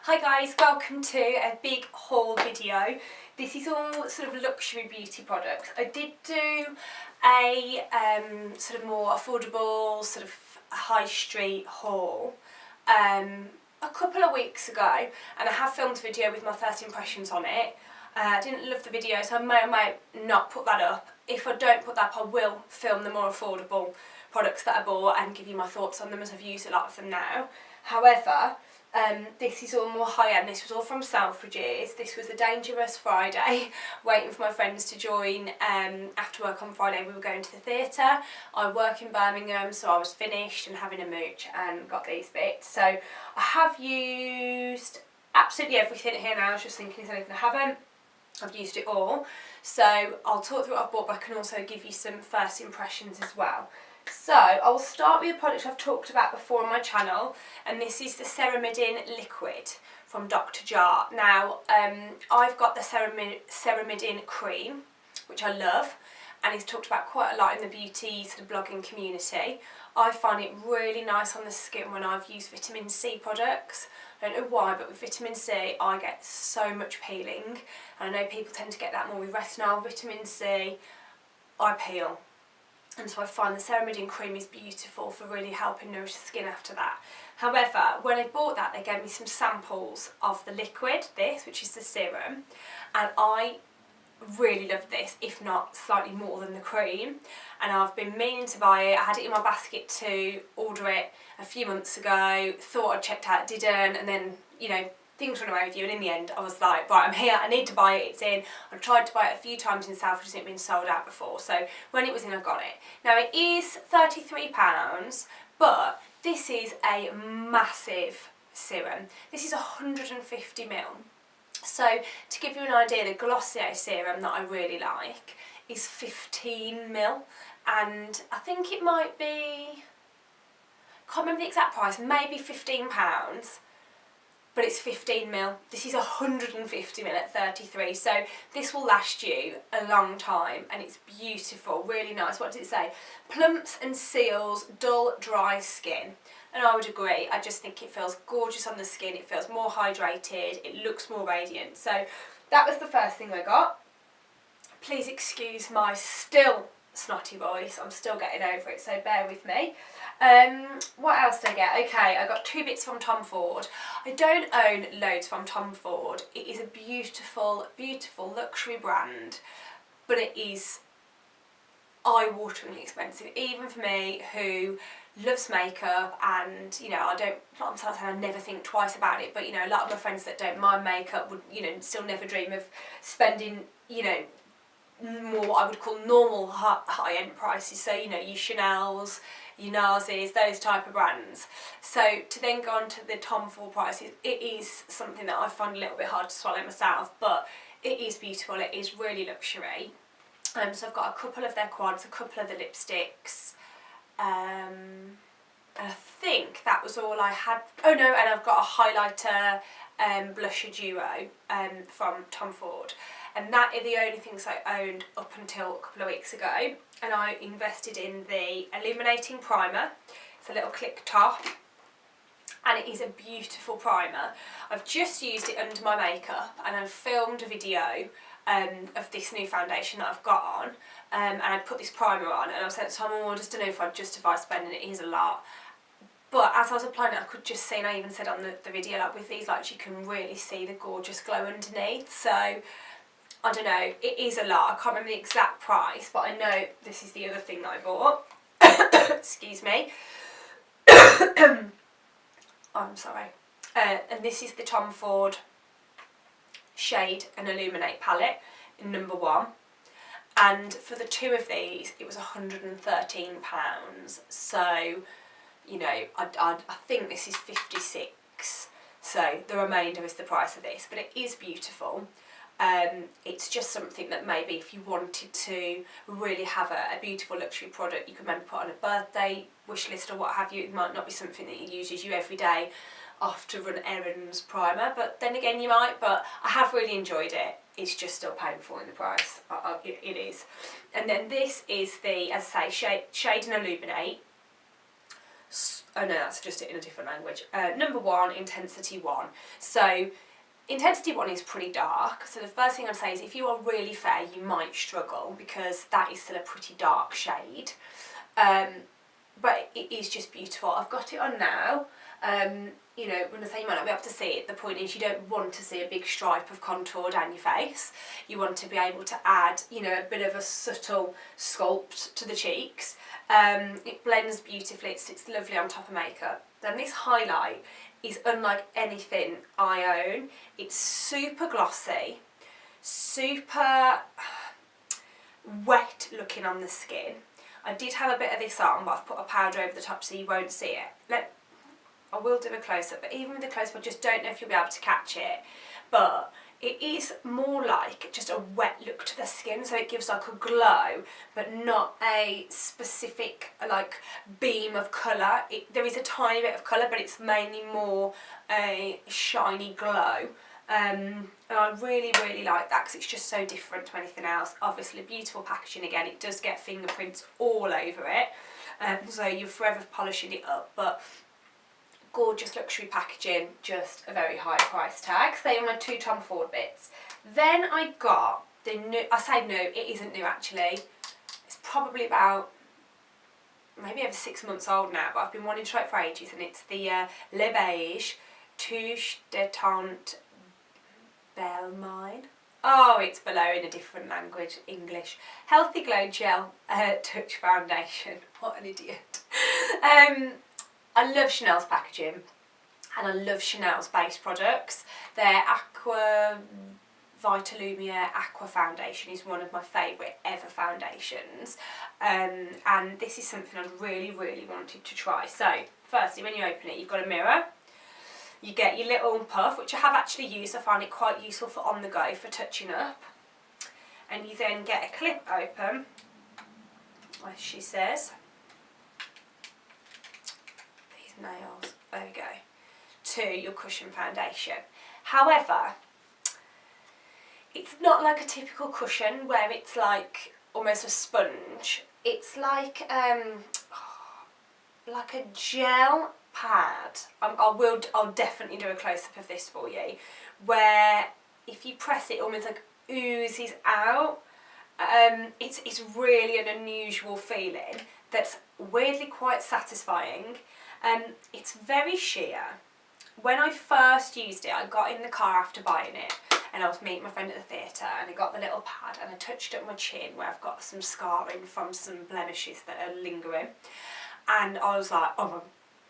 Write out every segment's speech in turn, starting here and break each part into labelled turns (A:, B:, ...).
A: Hi guys, welcome to a big haul video. This is all sort of luxury beauty products. I did do a sort of more affordable, sort of high street haul a couple of weeks ago, and I have filmed a video with my first impressions on it. I didn't love the video, so I may or may not put that up. If I don't put that up, I will film the more affordable products that I bought and give you my thoughts on them, as I've used a lot of them now. However, this is all more high-end. This was all from Selfridges. This was a dangerous Friday, waiting for my friends to join after work on Friday. We were going to the theatre. I work in Birmingham, so I was finished and having a mooch and got these bits. So I have used absolutely everything here now. I was just thinking, is there anything I haven't? I've used it all. So I'll talk through what I've bought, but I can also give you some first impressions as well. So I'll start with a product I've talked about before on my channel, and this is the Ceramidin Liquid from Dr. Jar. Now I've got the Ceramidin cream, which I love, and it's talked about quite a lot in the beauty sort of blogging community. I find it really nice on the skin when I've used vitamin C products. I don't know why, but with vitamin C I get so much peeling, and I know people tend to get that more with retinol. Vitamin C, I peel. And so I find the Ceramidin cream is beautiful for really helping nourish the skin after that. However, when I bought that, they gave me some samples of the liquid, which is the serum, and I really love this, if not slightly more than the cream. And I've been meaning to buy it. I had it in my basket to order it a few months ago, thought I'd checked out, didn't, and then, you know, things run away with you, and in the end I was like, right, I'm here, I need to buy it, it's in. I've tried to buy it a few times in Selfridges and it's been sold out before, so when it was in I got it. Now it is £33, but this is a massive serum. This is 150ml. So to give you an idea, the Glossier serum that I really like is 15ml, and I think it might be, can't remember the exact price, maybe £15. But it's 15ml. This is 150ml at 33, so this will last you a long time, and it's beautiful, really nice. What does it say? Plumps and seals dull, dry skin. And I would agree. I just think it feels gorgeous on the skin. It feels more hydrated. It looks more radiant. So that was the first thing I got. Please excuse my still snotty voice. I'm still getting over it, so bear with me. What else did I get? Okay, I got 2 bits from Tom Ford. I don't own loads from Tom Ford. It is a beautiful, beautiful luxury brand, but it is eye-wateringly expensive, even for me who loves makeup. And, you know, I'm not saying I never think twice about it, but, you know, a lot of my friends that don't mind makeup would, you know, still never dream of spending, you know, more what I would call normal high-end prices. So, you know, your Chanel's, your Narses, those type of brands. So to then go on to the Tom Ford prices, it is something that I find a little bit hard to swallow myself, but it is beautiful, it is really luxury. So I've got a couple of their quads, a couple of the lipsticks, and I think that was all I had. Oh no, and I've got a highlighter blusher duo from Tom Ford. And that are the only things I owned up until a couple of weeks ago. And I invested in the Illuminating primer. It's a little click top, and it is a beautiful primer. I've just used it under my makeup, and I've filmed a video of this new foundation that I've got on, and I put this primer on, and I was saying to Tom, oh, I just don't know if I'd justify spending it. It is a lot. But as I was applying it, I could just see, and I even said on the video, like with these lights, you can really see the gorgeous glow underneath. So I don't know, it is a lot. I can't remember the exact price, but I know this is the other thing that I bought. Excuse me. Oh, I'm sorry. And this is the Tom Ford Shade and Illuminate palette in number 1. And for the 2 of these, it was £113. So, you know, I think this is 56. So the remainder is the price of this, but it is beautiful. It's just something that maybe if you wanted to really have a beautiful luxury product, you could maybe put on a birthday wish list or what have you. It might not be something that uses you every day off to run errands primer, but then again you might. But I have really enjoyed it. It's just still painful in the price. It is. And then this is the, as I say, Shade and Illuminate. oh no, that's just it in a different language. Number 1, Intensity 1. So Intensity 1 is pretty dark, so the first thing I'd say is if you are really fair, you might struggle because that is still a pretty dark shade. But it is just beautiful. I've got it on now. You know, when I say you might not be able to see it, the point is you don't want to see a big stripe of contour down your face. You want to be able to add, you know, a bit of a subtle sculpt to the cheeks. It blends beautifully, it sits lovely on top of makeup. Then this highlight is unlike anything I own. It's super glossy, super wet looking on the skin. I did have a bit of this on, but I've put a powder over the top so you won't see it. I will do a close-up, but even with the close-up I just don't know if you'll be able to catch it. But it is more like just a wet look to the skin, so it gives like a glow, but not a specific like beam of colour. There is a tiny bit of colour, but it's mainly more a shiny glow. And I really, really like that because it's just so different to anything else. Obviously beautiful packaging again, it does get fingerprints all over it, so you're forever polishing it up, but gorgeous luxury packaging, just a very high price tag. So they are my 2 Tom Ford bits. Then I got the new, I say new, it isn't new actually, it's probably about maybe over 6 months old now, but I've been wanting to try it for ages, and it's the Le Beige Touche Détente Belmine. Oh, it's below in a different language, English. Healthy Glow Gel Touch Foundation. What an idiot. I love Chanel's packaging, and I love Chanel's base products. Their Aqua, Vitae Lumiere Aqua foundation is one of my favourite ever foundations, and this is something I'd really, really wanted to try. So, firstly, when you open it, you've got a mirror. You get your little puff, which I have actually used. I find it quite useful for on the go, for touching up. And you then get a clip open, as she says. These nails, there we go, to your cushion foundation. However, it's not like a typical cushion where it's like almost a sponge. It's like a gel pad. I'll definitely do a close-up of this for you, where if you press it, almost like oozes out. It's really an unusual feeling that's weirdly quite satisfying. It's very sheer. When I first used it, I got in the car after buying it, and I was meeting my friend at the theatre, and I got the little pad and I touched up my chin where I've got some scarring from some blemishes that are lingering, and I was like, oh my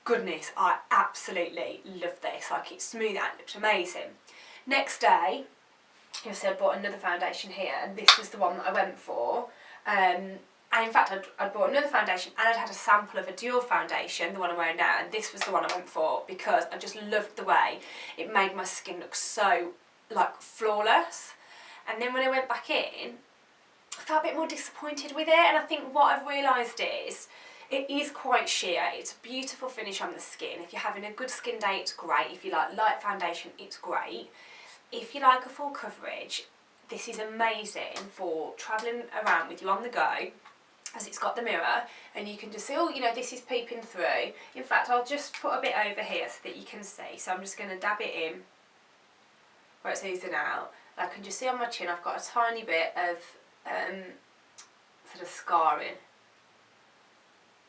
A: goodness, I absolutely love this. Like, it's smooth out, it looks amazing. Next day, I bought another foundation here, and this was the one that I went for. And in fact, I'd bought another foundation, and I'd had a sample of a dual foundation, the one I'm wearing now, and this was the one I went for because I just loved the way it made my skin look so, like, flawless. And then when I went back in, I felt a bit more disappointed with it, and I think what I've realised is it is quite sheer. It's a beautiful finish on the skin. If you're having a good skin day, it's great. If you like light foundation, it's great. If you like a full coverage, this is amazing for travelling around with you on the go, as it's got the mirror, and you can just see, oh, you know, this is peeping through. In fact, I'll just put a bit over here so that you can see. So I'm just going to dab it in where it's oozing out. I can just see on my chin I've got a tiny bit of sort of scarring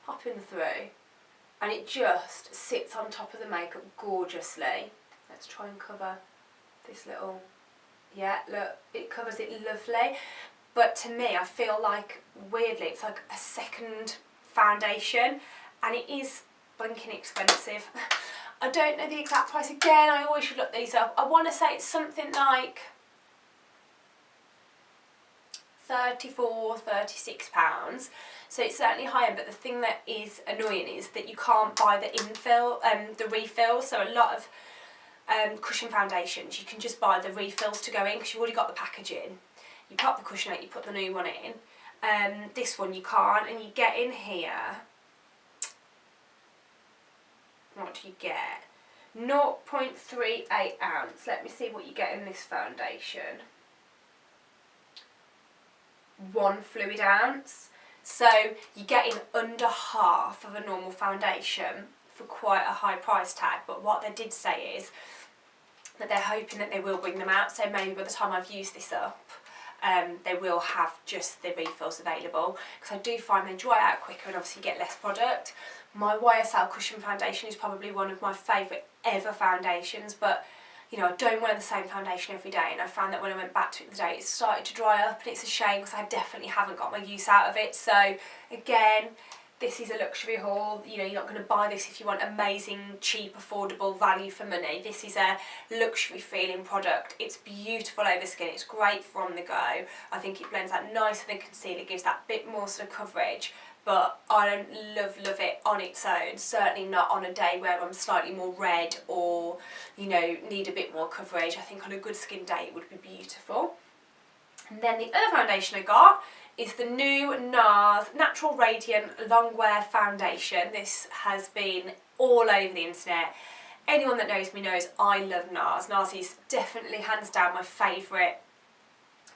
A: popping through, and it just sits on top of the makeup gorgeously. Let's try and cover this little, yeah, look, it covers it lovely. But to me, I feel like, weirdly, it's like a second foundation, and it is blinking expensive. I don't know the exact price. Again, I always should look these up. I want to say it's something like £34, £36. So it's certainly high end, but the thing that is annoying is that you can't buy the infill, the refill. So a lot of cushion foundations, you can just buy the refills to go in because you've already got the packaging. You pop the cushion out, you put the new one in. This one you can't, and you get in here, what do you get? 0.38 ounce. Let me see what you get in this foundation. 1 fluid ounce. So you're getting under half of a normal foundation for quite a high price tag, but what they did say is that they're hoping that they will bring them out, so maybe by the time I've used this up, they will have just the refills available, because I do find they dry out quicker and obviously get less product. My YSL Cushion Foundation is probably one of my favourite ever foundations, but you know, I don't wear the same foundation every day, and I found that when I went back to it the other day, it started to dry up, and it's a shame because I definitely haven't got my use out of it. So again, this is a luxury haul. You know, you're not going to buy this if you want amazing, cheap, affordable value for money. This is a luxury feeling product. It's beautiful over skin. It's great for on the go. I think it blends out nicer than concealer, gives that bit more sort of coverage. But I don't love it on its own. Certainly not on a day where I'm slightly more red or, you know, need a bit more coverage. I think on a good skin day it would be beautiful. And then the other foundation I got is the new Nars Natural Radiant Longwear Foundation. This has been all over the internet. Anyone that knows me knows I love Nars. Nars is definitely hands down my favourite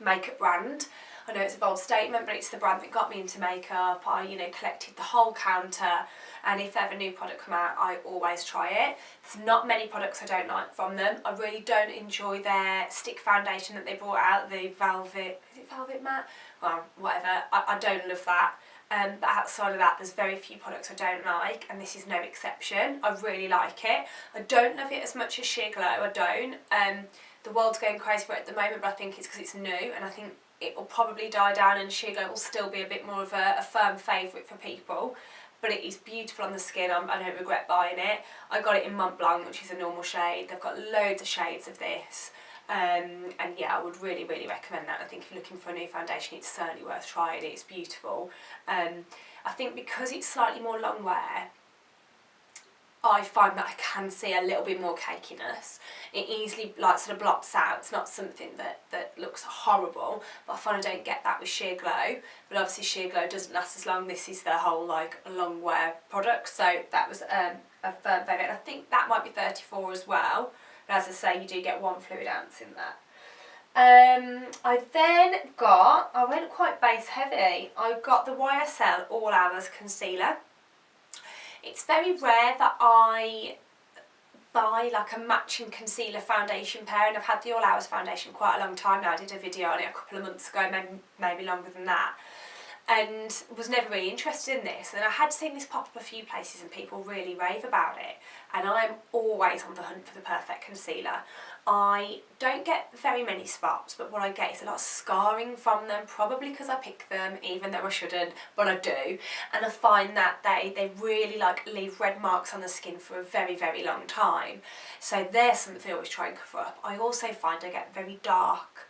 A: makeup brand. I know it's a bold statement, but it's the brand that got me into makeup. I, you know, collected the whole counter, and if ever a new product come out, I always try it. There's not many products I don't like from them. I really don't enjoy their stick foundation that they brought out, the Velvet, is it Velvet Matte? Well, whatever, I don't love that. But outside of that, there's very few products I don't like, and this is no exception. I really like it. I don't love it as much as Sheer Glow, I don't. The world's going crazy for it at the moment, but I think it's because it's new, and I think it will probably die down, and Sheer Glow will still be a bit more of a firm favourite for people. But it is beautiful on the skin. I don't regret buying it. I got it in Mont Blanc, which is a normal shade. They've got loads of shades of this. And yeah, I would really, really recommend that. I think if you're looking for a new foundation, it's certainly worth trying it. It's beautiful. I think because it's slightly more long wear, I find that I can see a little bit more cakiness. It easily sort of blots out. It's not something that looks horrible, but I find I don't get that with Sheer Glow. But obviously Sheer Glow doesn't last as long. This is the whole long wear product, so that was a firm favourite. I think that might be 34 as well. But as I say, you do get 1 fluid ounce in that. I then got, I went quite base heavy. I got the YSL All Hours Concealer. It's very rare that I buy like a matching concealer foundation pair, and I've had the All Hours foundation quite a long time now. I did a video on it a couple of months ago, maybe longer than that, and was never really interested in this. And I had seen this pop up a few places and people really rave about it, and I'm always on the hunt for the perfect concealer. I don't get very many spots, but what I get is a lot of scarring from them, probably because I pick them even though I shouldn't, but I do. And I find that they really leave red marks on the skin for a very, very long time. So there's something I always try and cover up. I also find I get very dark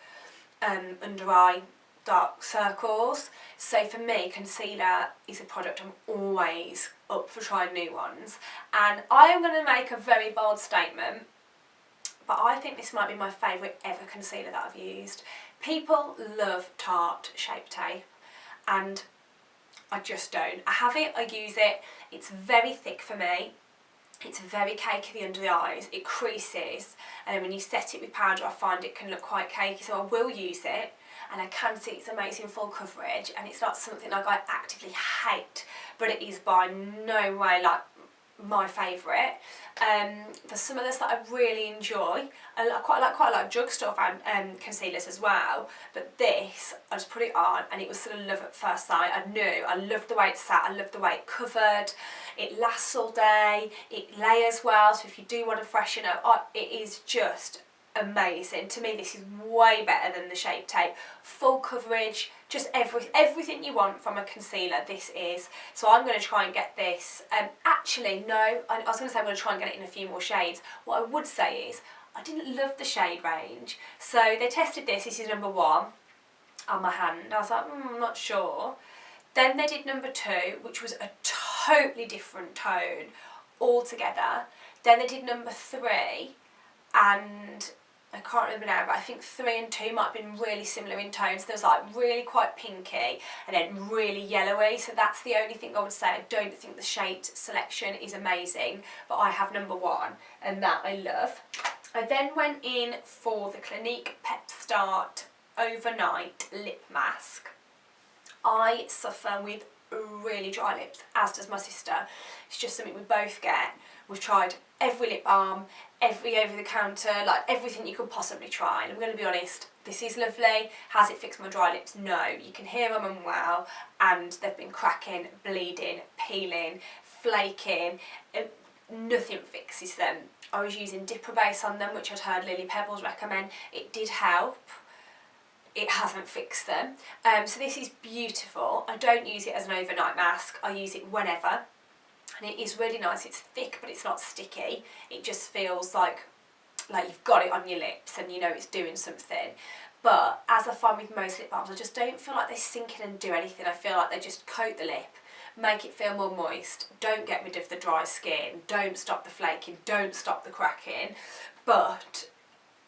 A: under eye, dark circles. So for me, concealer is a product I'm always up for trying new ones. And I am going to make a very bold statement, but I think this might be my favourite ever concealer that I've used. People love Tarte Shape Tape, and I just don't. I have it, I use it, it's very thick for me, it's very cakey under the eyes, it creases, and then when you set it with powder I find it can look quite cakey, so I will use it, and I can see it's amazing full coverage, and it's not something I actively hate, but it is by no way my favourite. There's some others that I really enjoy. I quite like drugstore concealers as well, but this, I just put it on and it was sort of love at first sight. I loved the way it sat, I loved the way it covered, it lasts all day, it layers well, so if you do want to freshen up, it is just amazing. To me this is way better than the Shape Tape. Full coverage, just everything you want from a concealer this is. So I'm going to try and get this, actually no, I was going to say I'm going to try and get it in a few more shades. What I would say is I didn't love the shade range, so they tested this is number 1 on my hand. I was like, I'm not sure. Then they did number 2, which was a totally different tone altogether. Then they did number 3, and I can't remember now, but I think 3 and 2 might have been really similar in tones. There was really quite pinky and then really yellowy, so that's the only thing I would say. I don't think the shade selection is amazing, but I have number 1 and that I love. I then went in for the Clinique Pep Start Overnight Lip Mask. I suffer with really dry lips, as does my sister. It's just something we both get. We've tried every lip balm, every over-the-counter, like everything you could possibly try. And I'm going to be honest, this is lovely. Has it fixed my dry lips? No. You can hear them unwell, and they've been cracking, bleeding, peeling, flaking. Nothing fixes them. I was using Dipper Base on them, which I'd heard Lily Pebbles recommend. It did help. It hasn't fixed them. So this is beautiful. I don't use it as an overnight mask. I use it whenever. And it is really nice. It's thick, but it's not sticky. It just feels like you've got it on your lips and you know it's doing something. But as I find with most lip balms, I just don't feel like they sink in and do anything. I feel like they just coat the lip, make it feel more moist, don't get rid of the dry skin, don't stop the flaking, don't stop the cracking. But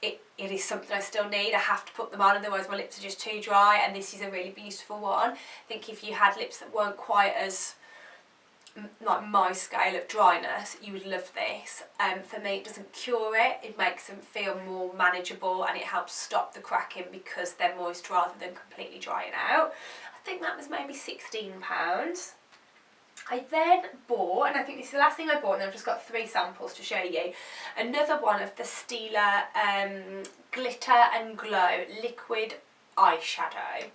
A: it is something I still need. I have to put them on, otherwise my lips are just too dry, and this is a really beautiful one. I think if you had lips that weren't quite as like my scale of dryness, you would love this. For me, it doesn't cure it, it makes them feel more manageable, and it helps stop the cracking because they're moist rather than completely drying out. I think that was maybe £16. I then bought, and I think this is the last thing I bought, and I've just got 3 samples to show you, another one of the Stila Glitter and Glow Liquid Eyeshadow,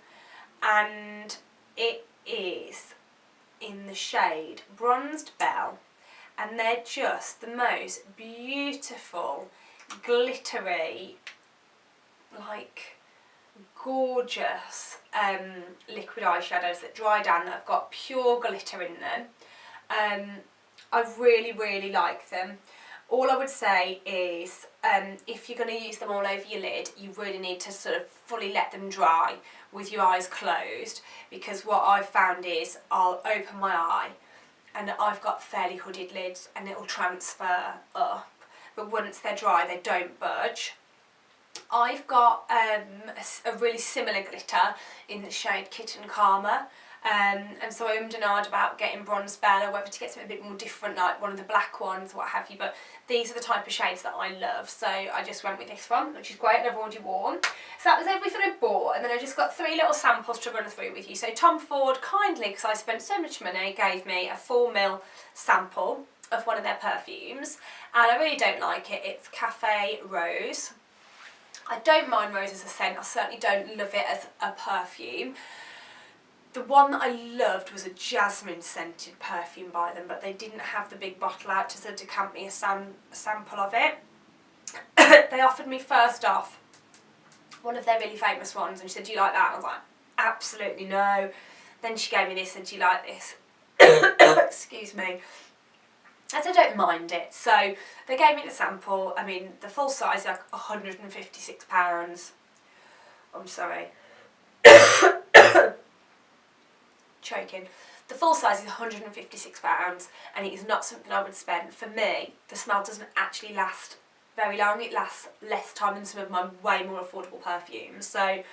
A: and it is in the shade Bronzed Belle, and they're just the most beautiful, glittery, like gorgeous liquid eyeshadows that dry down, that have got pure glitter in them. I really like them. All I would say is if you're going to use them all over your lid, you really need to sort of fully let them dry with your eyes closed, because what I've found is I'll open my eye and I've got fairly hooded lids and it'll transfer up, but once they're dry they don't budge. I've got a really similar glitter in the shade Kitten Karma, and so I ummed and ahed about getting Bronzed Belle or whether to get something a bit more different, like one of the black ones, what have you, but these are the type of shades that I love, so I just went with this one, which is great, and I've already worn. So that was everything I bought, and then I just got 3 little samples to run through with you. So Tom Ford kindly, because I spent so much money, gave me a 4ml sample of one of their perfumes, and I really don't like it. It's Cafe Rose. I don't mind rose as a scent, I certainly don't love it as a perfume. The one that I loved was a jasmine scented perfume by them, but they didn't have the big bottle out to decant me a sample of it. They offered me first off one of their really famous ones, and she said, "Do you like that?" I was like, "Absolutely no." Then she gave me this and said, "Do you like this?" Excuse me. I said, "I don't mind it." So they gave me the sample. I mean, the full size is like £156. I'm sorry. Choking. The full size is £156, and it is not something I would spend. For me, the smell doesn't actually last very long. It lasts less time than some of my way more affordable perfumes. So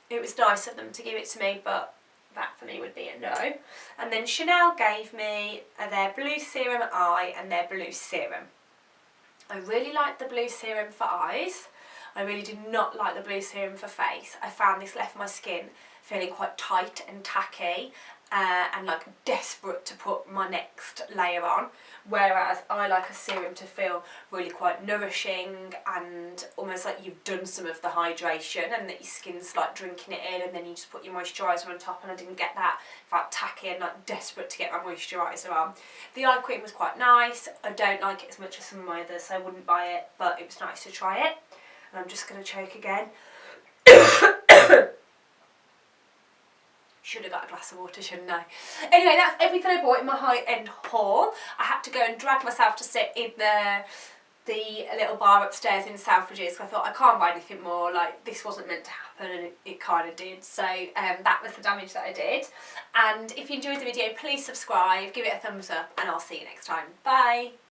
A: it was nice of them to give it to me, but that for me would be a no. And then Chanel gave me their Blue Serum Eye and their Blue Serum. I really liked the Blue Serum for eyes. I really did not like the Blue Serum for face. I found this left my skin feeling quite tight and tacky, and like desperate to put my next layer on, whereas I like a serum to feel really quite nourishing and almost like you've done some of the hydration and that your skin's like drinking it in, and then you just put your moisturiser on top, and I didn't get that. I felt tacky and like desperate to get my moisturiser on. The eye cream was quite nice. I don't like it as much as some of my others, so I wouldn't buy it, but it was nice to try it. And I'm just going to choke again. Should have got a glass of water, shouldn't I? Anyway, that's everything I bought in my high-end haul. I had to go and drag myself to sit in the little bar upstairs in Selfridges, because I thought I can't buy anything more, like this wasn't meant to happen, and it kind of did. So that was the damage that I did. And if you enjoyed the video, please subscribe, give it a thumbs up, and I'll see you next time. Bye!